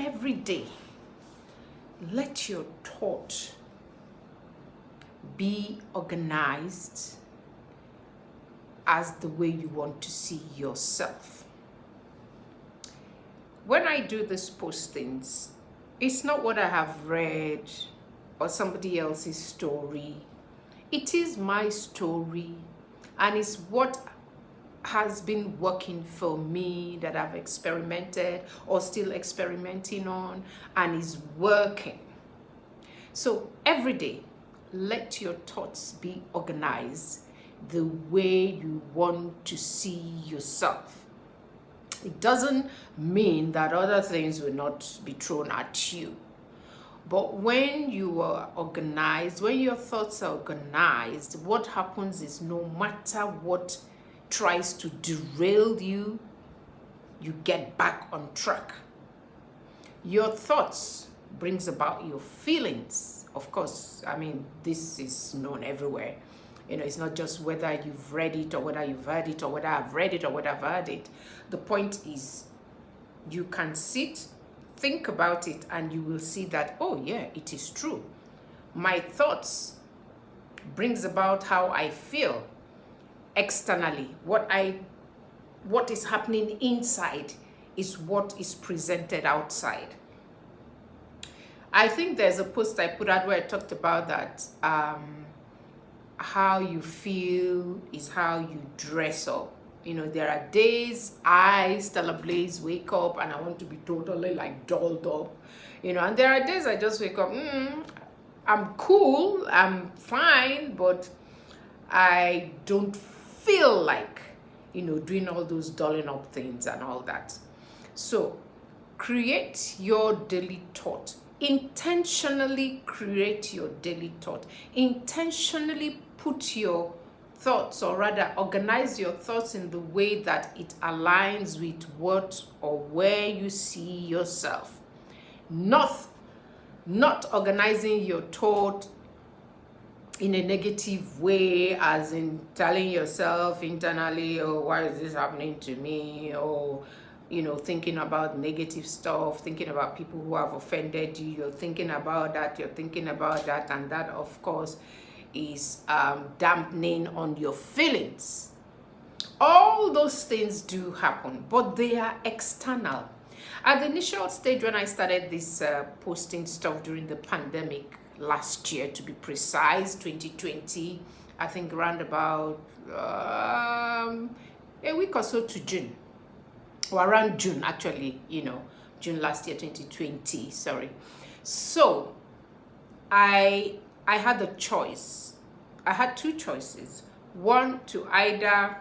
every day, let your thought be organized as the way you want to see yourself. When I do these postings, it's not what I have read or somebody else's story. It is my story, and it's what has been working for me that I've experimented or still experimenting on, and is working. So every day, let your thoughts be organized the way you want to see yourself. It doesn't mean that other things will not be thrown at you. But when you are organized, when your thoughts are organized, what happens is no matter what tries to derail you, you get back on track. Your thoughts brings about your feelings. Of course, I mean, this is known everywhere. It's not just whether you've read it or whether you've heard it or whether I've read it or whether I've heard it. The point is, you can sit, think about it, and you will see that, oh yeah, it is true. My thoughts brings about how I feel externally. What is happening inside is what is presented outside. I think there's a post I put out where I talked about that how you feel is how you dress up. There are days I, Stella Blaze, wake up and I want to be totally like dolled up, and there are days I just wake up, I'm cool, I'm fine, but I don't feel like, doing all those dolling up things and all that. So create your daily thought. Intentionally create your daily thought. Intentionally put your thoughts, or rather organize your thoughts in the way that it aligns with what or where you see yourself. Not organizing your thought in a negative way, as in telling yourself internally, oh, why is this happening to me? Or thinking about negative stuff, thinking about people who have offended you, you're thinking about that, and that, of course, is dampening on your feelings. All those things do happen, but they are external. At the initial stage, when I started this posting stuff during the pandemic last year, to be precise, 2020, I think around about a week or so to June, or around June, actually, June last year, 2020, sorry. So I had a choice. I had two choices. One, to either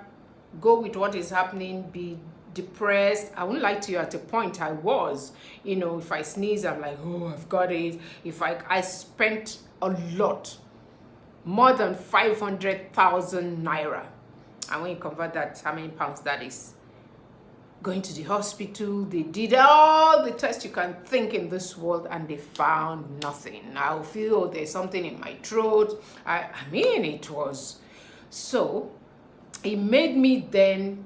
go with what is happening, be depressed. I wouldn't lie to you, at a point I was, if I sneeze, I'm like, oh, I've got it. If I spent a lot, more than 500,000 naira. And when you convert that, how many pounds that is? Going to the hospital, they did all the tests you can think in this world, and they found nothing. I feel there's something in my throat. I mean, it was. So it made me then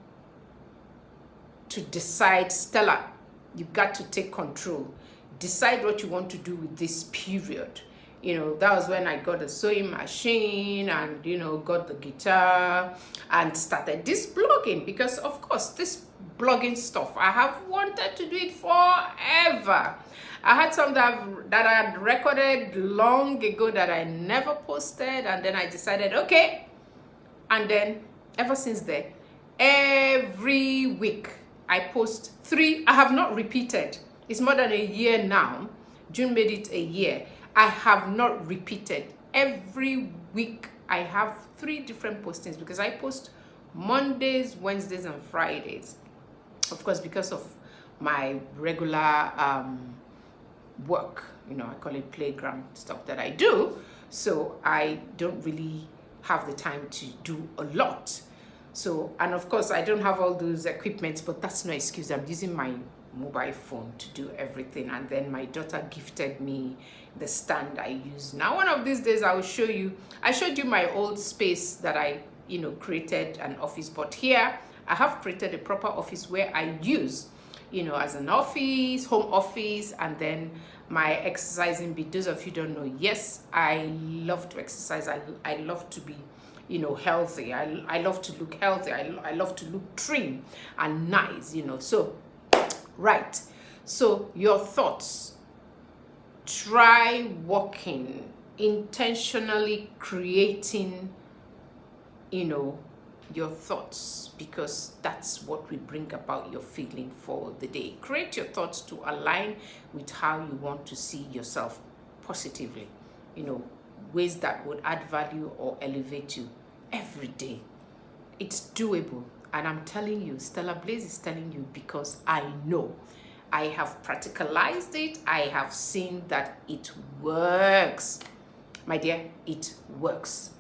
to decide, Stella, you've got to take control. Decide what you want to do with this period. That was when I got a sewing machine and, got the guitar and started this blogging, because of course, this blogging stuff, I have wanted to do it forever. I had some that I had recorded long ago that I never posted, and then I decided, okay. And then ever since then, every week I post 3. I have not repeated. It's more than a year now. June made it a year. I have not repeated. Every week I have 3 different postings, because I post Mondays, Wednesdays, and Fridays. Of course, because of my regular work, I call it playground stuff that I do. So I don't really have the time to do a lot. So, and of course, I don't have all those equipments, but that's no excuse. I'm using my mobile phone to do everything. And then my daughter gifted me the stand I use. Now, one of these days, I will show you. I showed you my old space that I, created an office, but here I have created a proper office where I use you know, as an office, home office, and then my exercising bit. Those of you don't know, yes, I love to exercise. I love to be, you know, healthy. I love to look healthy. I love to look trim and nice, you know. So, right. So your thoughts, try working, intentionally creating, you know, your thoughts, because that's what will bring about your feeling for the day. Create your thoughts to align with how you want to see yourself positively, you know, ways that would add value or elevate you every day. It's doable, and I'm telling you, Stella Blaze is telling you, because I know. I have practicalized it. I have seen that it works. My dear, it works.